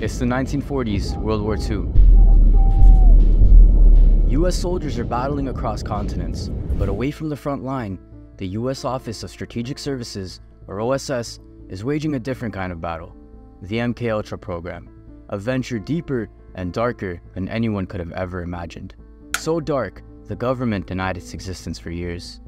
It's the 1940s, World War II. US soldiers are battling across continents, but away from the front line, the US Office of Strategic Services, or OSS, is waging a different kind of battle, the MKUltra program, a venture deeper and darker than anyone could have ever imagined. So dark, the government denied its existence for years.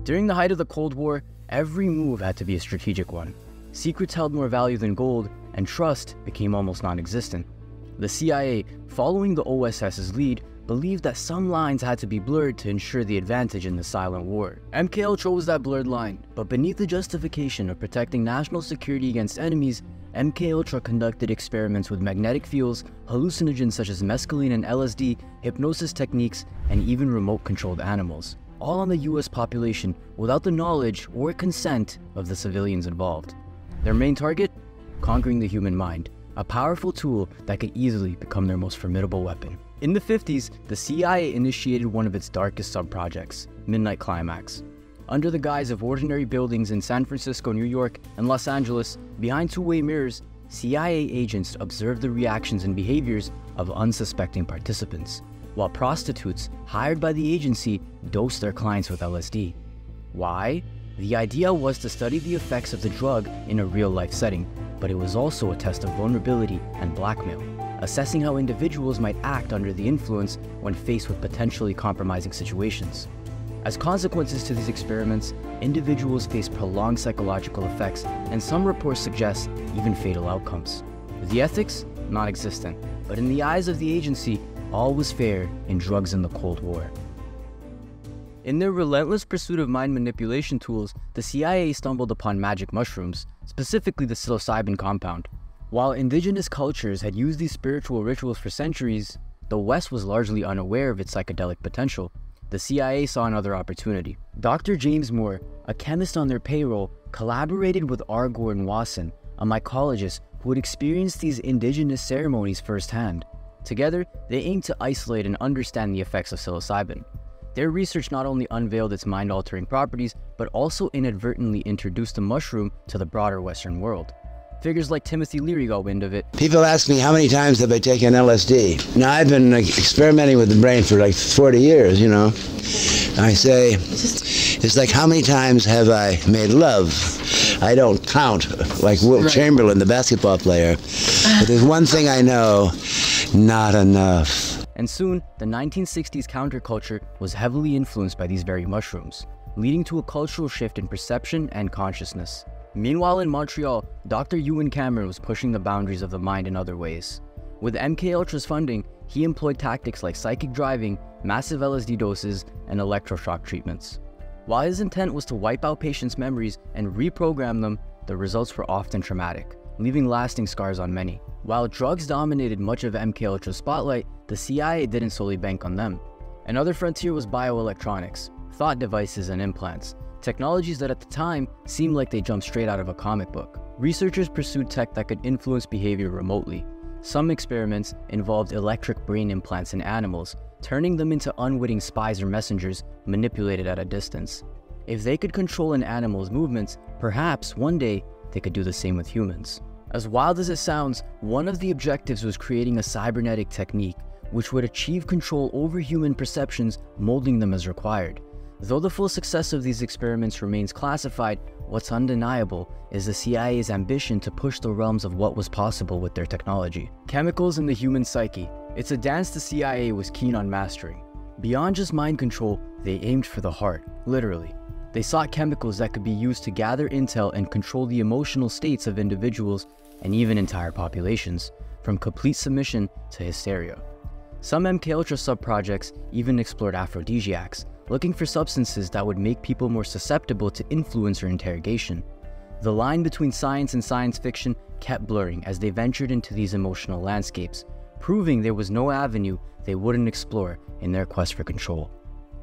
During the height of the Cold War, every move had to be a strategic one. Secrets held more value than gold, and trust became almost non-existent. The CIA, following the OSS's lead, believed that some lines had to be blurred to ensure the advantage in the silent war. MKUltra was that blurred line, but beneath the justification of protecting national security against enemies, MKUltra conducted experiments with magnetic fields, hallucinogens such as mescaline and LSD, hypnosis techniques, and even remote-controlled animals, all on the US population without the knowledge or consent of the civilians involved. Their main target? Conquering the human mind, a powerful tool that could easily become their most formidable weapon. In the 50s, the CIA initiated one of its darkest sub-projects, Midnight Climax. Under the guise of ordinary buildings in San Francisco, New York, and Los Angeles, behind two-way mirrors, CIA agents observed the reactions and behaviors of unsuspecting participants, while prostitutes hired by the agency dosed their clients with LSD. Why? The idea was to study the effects of the drug in a real-life setting, but it was also a test of vulnerability and blackmail, assessing how individuals might act under the influence when faced with potentially compromising situations. As consequences to these experiments, individuals face prolonged psychological effects, and some reports suggest even fatal outcomes. The ethics? Non-existent, but in the eyes of the agency, all was fair in drugs in the Cold War. In their relentless pursuit of mind manipulation tools, the CIA stumbled upon magic mushrooms, specifically the psilocybin compound. While indigenous cultures had used these spiritual rituals for centuries, the West was largely unaware of its psychedelic potential. The CIA saw another opportunity. Dr. James Moore, a chemist on their payroll, collaborated with R. Gordon Wasson, a mycologist who had experienced these indigenous ceremonies firsthand. Together, they aimed to isolate and understand the effects of psilocybin. Their research not only unveiled its mind-altering properties, but also inadvertently introduced the mushroom to the broader Western world. Figures like Timothy Leary got wind of it. People ask me how many times have I taken LSD. Now I've been experimenting with the brain for like 40 years, you know. I say, it's like how many times have I made love? I don't count, like Wilt Chamberlain, the basketball player. But there's one thing I know, not enough. And soon, the 1960s counterculture was heavily influenced by these very mushrooms, leading to a cultural shift in perception and consciousness. Meanwhile in Montreal, Dr. Ewan Cameron was pushing the boundaries of the mind in other ways. With MKUltra's funding, he employed tactics like psychic driving, massive LSD doses, and electroshock treatments. While his intent was to wipe out patients' memories and reprogram them, the results were often traumatic, leaving lasting scars on many. While drugs dominated much of MKUltra's spotlight, the CIA didn't solely bank on them. Another frontier was bioelectronics, thought devices and implants, technologies that at the time seemed like they jumped straight out of a comic book. Researchers pursued tech that could influence behavior remotely. Some experiments involved electric brain implants in animals, turning them into unwitting spies or messengers manipulated at a distance. If they could control an animal's movements, perhaps one day they could do the same with humans. As wild as it sounds, one of the objectives was creating a cybernetic technique which would achieve control over human perceptions, molding them as required. Though the full success of these experiments remains classified, what's undeniable is the CIA's ambition to push the realms of what was possible with their technology. Chemicals in the human psyche. It's a dance the CIA was keen on mastering. Beyond just mind control, they aimed for the heart, literally. They sought chemicals that could be used to gather intel and control the emotional states of individuals and even entire populations, from complete submission to hysteria. Some MKUltra sub-projects even explored aphrodisiacs, looking for substances that would make people more susceptible to influence or interrogation. The line between science and science fiction kept blurring as they ventured into these emotional landscapes, proving there was no avenue they wouldn't explore in their quest for control.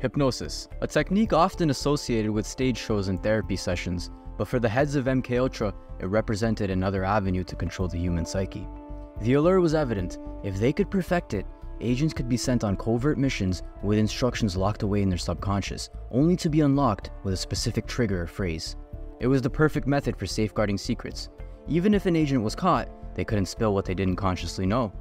Hypnosis, a technique often associated with stage shows and therapy sessions, but for the heads of MKUltra, it represented another avenue to control the human psyche. The allure was evident. If they could perfect it, agents could be sent on covert missions with instructions locked away in their subconscious, only to be unlocked with a specific trigger or phrase. It was the perfect method for safeguarding secrets. Even if an agent was caught, they couldn't spill what they didn't consciously know.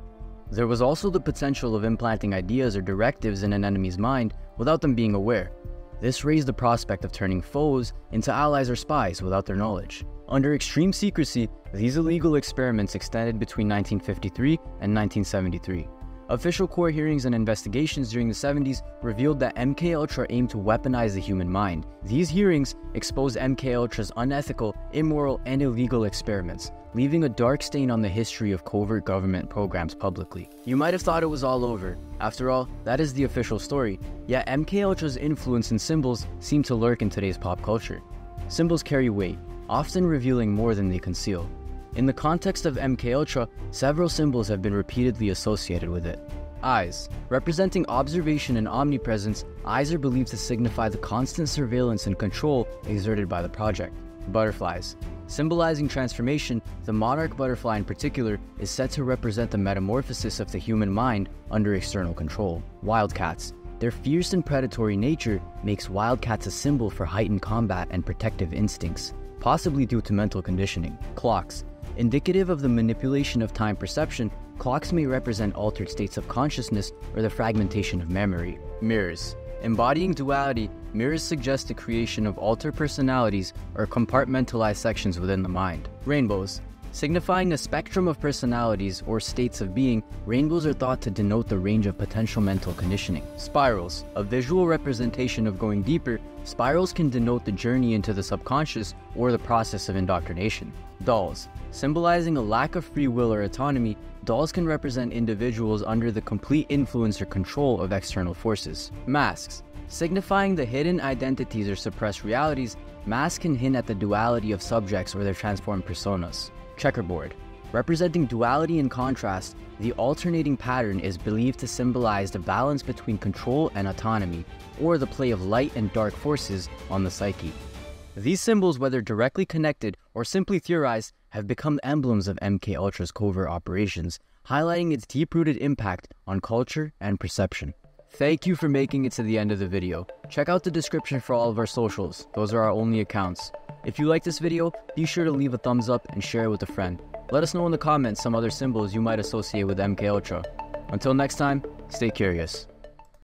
There was also the potential of implanting ideas or directives in an enemy's mind without them being aware. This raised the prospect of turning foes into allies or spies without their knowledge. Under extreme secrecy, these illegal experiments extended between 1953 and 1973. Official court hearings and investigations during the 70s revealed that MKUltra aimed to weaponize the human mind. These hearings exposed MKUltra's unethical, immoral, and illegal experiments, leaving a dark stain on the history of covert government programs publicly. You might have thought it was all over. After all, that is the official story. Yet MKUltra's influence and symbols seem to lurk in today's pop culture. Symbols carry weight, often revealing more than they conceal. In the context of MKUltra, several symbols have been repeatedly associated with it. Eyes. Representing observation and omnipresence, eyes are believed to signify the constant surveillance and control exerted by the project. Butterflies. Symbolizing transformation, the monarch butterfly in particular is said to represent the metamorphosis of the human mind under external control. Wildcats. Their fierce and predatory nature makes wildcats a symbol for heightened combat and protective instincts, possibly due to mental conditioning. Clocks. Indicative of the manipulation of time perception, clocks may represent altered states of consciousness or the fragmentation of memory. Mirrors. Embodying duality, mirrors suggest the creation of altered personalities or compartmentalized sections within the mind. Rainbows. Signifying a spectrum of personalities or states of being, rainbows are thought to denote the range of potential mental conditioning. Spirals. A visual representation of going deeper, spirals can denote the journey into the subconscious or the process of indoctrination. Dolls. Symbolizing a lack of free will or autonomy, dolls can represent individuals under the complete influence or control of external forces. Masks. Signifying the hidden identities or suppressed realities, masks can hint at the duality of subjects or their transformed personas. Checkerboard. Representing duality and contrast, the alternating pattern is believed to symbolize the balance between control and autonomy, or the play of light and dark forces on the psyche. These symbols, whether directly connected or simply theorized, have become emblems of MKUltra's covert operations, highlighting its deep-rooted impact on culture and perception. Thank you for making it to the end of the video. Check out the description for all of our socials. Those are our only accounts. If you like this video, be sure to leave a thumbs up and share it with a friend. Let us know in the comments some other symbols you might associate with MKUltra. Until next time, stay curious.